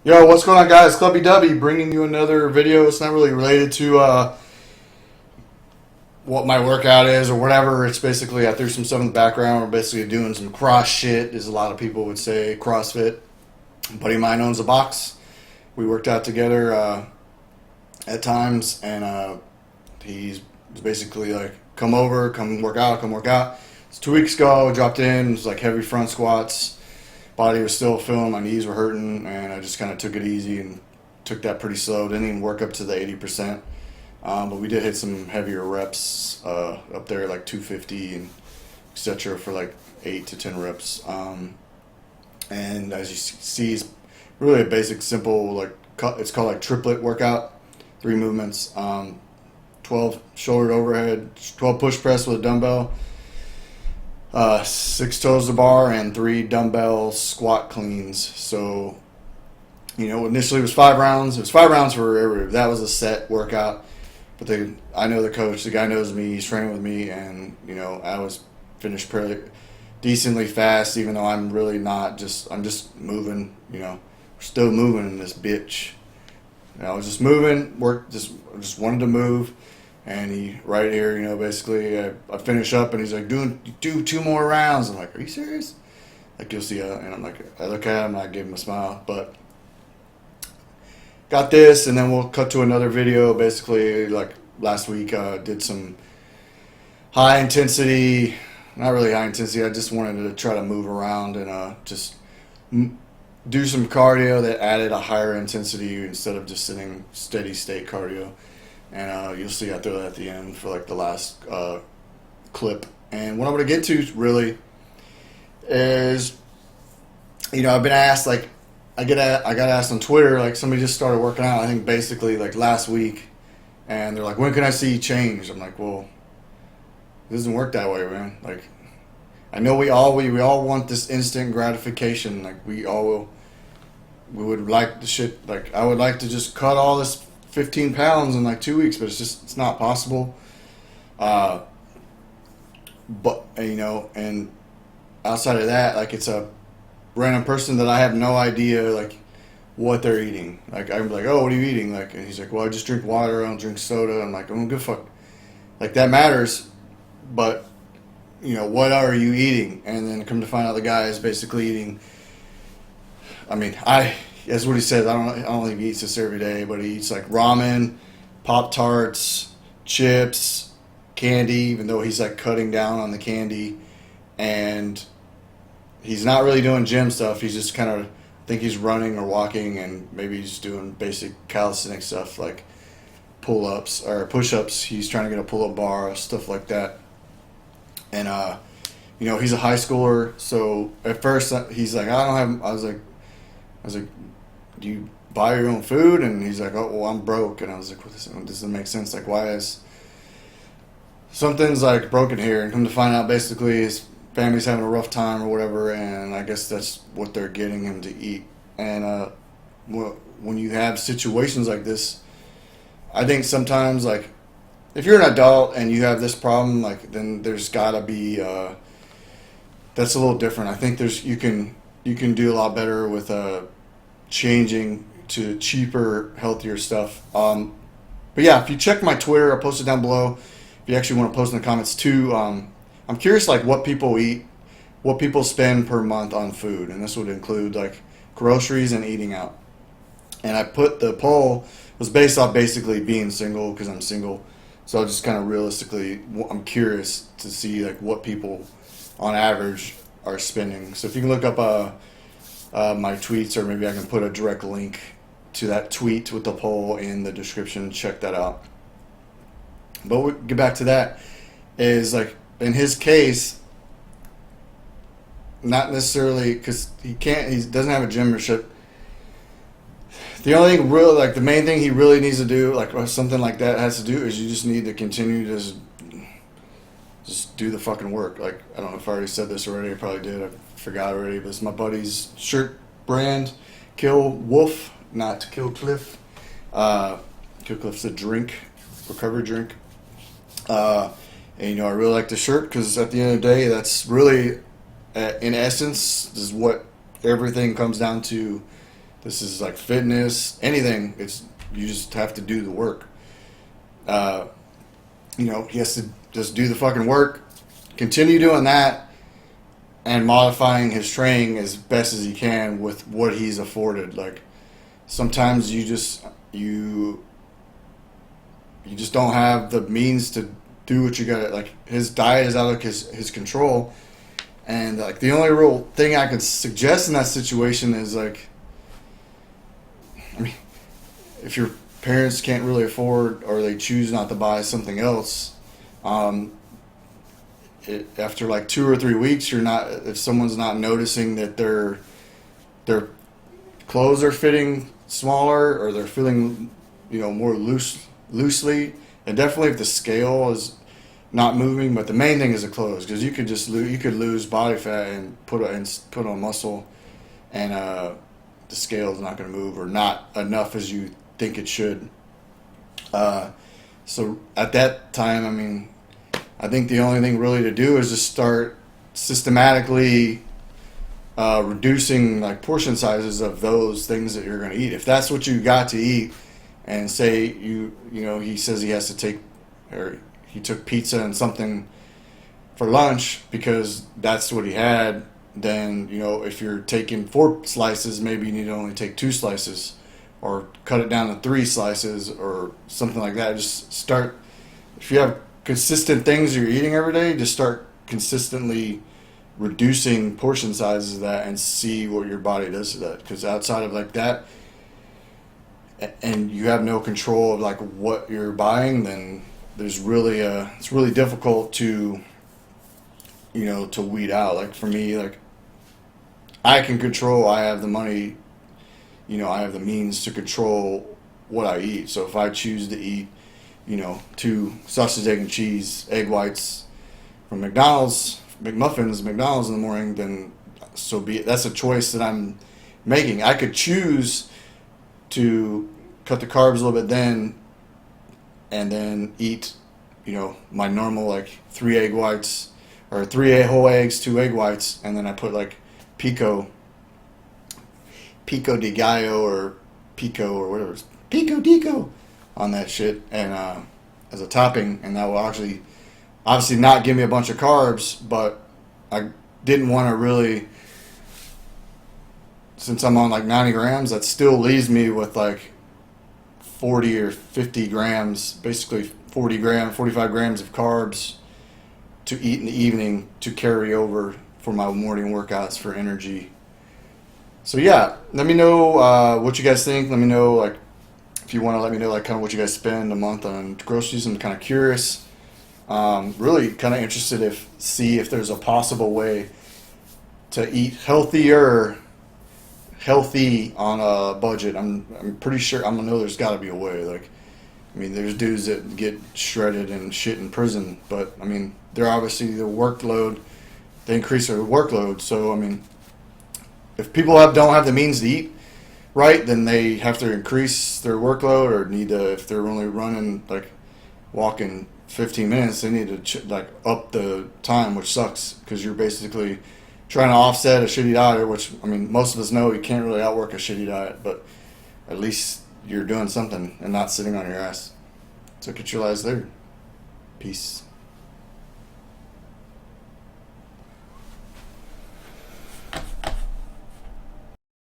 Yo, what's going on, guys? Clubby Dubby bringing you another video. It's not really related to what my workout is or whatever. It's basically, I threw some stuff in the background. We're basically doing some cross shit, as a lot of people would say, CrossFit. A buddy of mine owns a box. We worked out together at times, and he's basically like, come over, come work out, come work out. It's 2 weeks ago, I dropped in, it was like heavy front squats. Body was still feeling, my knees were hurting, and I just kind of took it easy and took that pretty slow. Didn't even work up to the 80%, but we did hit some heavier reps up there, like 250 and etc. for like 8 to 10 reps. And as you see, it's really a basic, simple, like it's called like triplet workout, 3 movements, 12 shoulder overhead, 12 push press with a dumbbell. 6 toes to bar and 3 dumbbell squat cleans. So, initially it was 5 rounds. It was 5 rounds for every. That was a set workout. But I know the coach. The guy knows me. He's training with me, and I was finished pretty decently fast. Even though I'm really not. I'm just moving. We're still moving in this bitch. I was just moving. Just wanted to move. And he, right here, basically, I finish up, and he's like, do 2 more rounds. I'm like, are you serious? Like, you'll see, and I'm like, I look at him, and I give him a smile, but got this, and then we'll cut to another video. Basically, like last week, did some high intensity, not really high intensity, I just wanted to try to move around and just do some cardio that added a higher intensity instead of just sitting steady state cardio. And you'll see I throw that at the end for like the last clip. And what I'm going to get to really is, I've been asked, like, I got asked on Twitter, like somebody just started working out, I think basically like last week. And they're like, when can I see change? I'm like, well, it doesn't work that way, man. Like, I know we all want this instant gratification. Like we would like the shit, like I would like to just cut all this 15 pounds in like 2 weeks, but it's not possible. But and outside of that, like it's a random person that I have no idea like what they're eating. Like I'm like, oh, what are you eating? Like, and he's like, well, I just drink water, I don't drink soda. I'm like, I'm good fuck. Like that matters, but what are you eating? And then come to find out the guy is basically eating. I mean, that's what he says. I don't think he eats this every day, but he eats like ramen, Pop-Tarts, chips, candy, even though he's like cutting down on the candy. And he's not really doing gym stuff. He's just kind of, I think he's running or walking, and maybe he's doing basic calisthenic stuff like pull-ups or push-ups. He's trying to get a pull-up bar, stuff like that. And, he's a high schooler. So at first he's like, I was like, do you buy your own food? And he's like, oh, well, I'm broke. And I was like, well, this doesn't make sense. Like, why is something's like broken here? And come to find out, basically his family's having a rough time or whatever, and I guess that's what they're getting him to eat. And when you have situations like this, I think sometimes, like, if you're an adult and you have this problem, like, then there's gotta be that's a little different. I think you can do a lot better with changing to cheaper, healthier stuff. But yeah, if you check my Twitter, I'll post it down below. If you actually want to post in the comments too, I'm curious like what people eat, what people spend per month on food, and this would include like groceries and eating out. And I put the poll was based off basically being single, because I'm single. So I just kind of realistically, I'm curious to see like what people on average are spending. So if you can look up my tweets, or maybe I can put a direct link to that tweet with the poll in the description. Check that out. But we'll get back to that. Is like in his case, not necessarily because he doesn't have a gym membership. The only thing really, like the main thing he really needs to do, like or something like that has to do, is you just need to continue to just do the fucking work. Like, I don't know if I already said this already. I probably did. I forgot already. But it's my buddy's shirt brand, Kill Wolf, not Kill Cliff. Kill Cliff's a drink, recovery drink. And I really like the shirt because at the end of the day, that's really, in essence, is what everything comes down to This is like fitness, anything. You just have to do the work. He has to just do the fucking work, continue doing that, and modifying his training as best as he can with what he's afforded. Like sometimes you just don't have the means to do what you got. Like his diet is out of his control, and like the only real thing I could suggest in that situation is like, I mean, if your parents can't really afford or they choose not to buy something else, after like 2 or 3 weeks, if someone's not noticing that their clothes are fitting smaller or they're feeling more loosely, and definitely if the scale is not moving, but the main thing is the clothes, because you could lose body fat and put on muscle, and the scale is not going to move, or not enough as you think it should. So at that time, I mean, I think the only thing really to do is just start systematically reducing like portion sizes of those things that you're going to eat. If that's what you got to eat, and say he says he has to take, or he took pizza and something for lunch because that's what he had, then if you're taking 4 slices, maybe you need to only take 2 slices, or cut it down to 3 slices or something like that. Just start, if you have consistent things you're eating every day, just start consistently reducing portion sizes of that and see what your body does to that. Because outside of like that, and you have no control of like what you're buying, then it's really difficult to to weed out. Like for me, like I have the money, I have the means to control what I eat. So if I choose to eat 2 sausage, egg, and cheese, egg whites from McDonald's, McMuffins, McDonald's in the morning, then so be it. That's a choice that I'm making. I could choose to cut the carbs a little bit then, and then eat, my normal like 3 egg whites, or 3 whole eggs, 2 egg whites, and then I put like pico de gallo or pico or whatever, pico dico on that shit, and as a topping, and that will obviously not give me a bunch of carbs, but I didn't want to really, since I'm on like 90 grams, that still leaves me with like 40 or 50 grams, basically 45 grams of carbs to eat in the evening to carry over for my morning workouts for energy. So yeah, let me know what you guys think. Let me know, like, if you want to let me know like kind of what you guys spend a month on groceries. I'm kind of curious. Really kind of interested see if there's a possible way to eat healthy on a budget. I'm pretty sure, I know there's got to be a way. Like, I mean, there's dudes that get shredded and shit in prison, but I mean, they're obviously they increase their workload. So I mean, if people don't have the means to eat right, then they have to increase their workload, or if they're only walking 15 minutes, they need to up the time, which sucks because you're basically trying to offset a shitty diet, which, I mean, most of us know you can't really outwork a shitty diet, but at least you're doing something and not sitting on your ass. So get your lives there. Peace.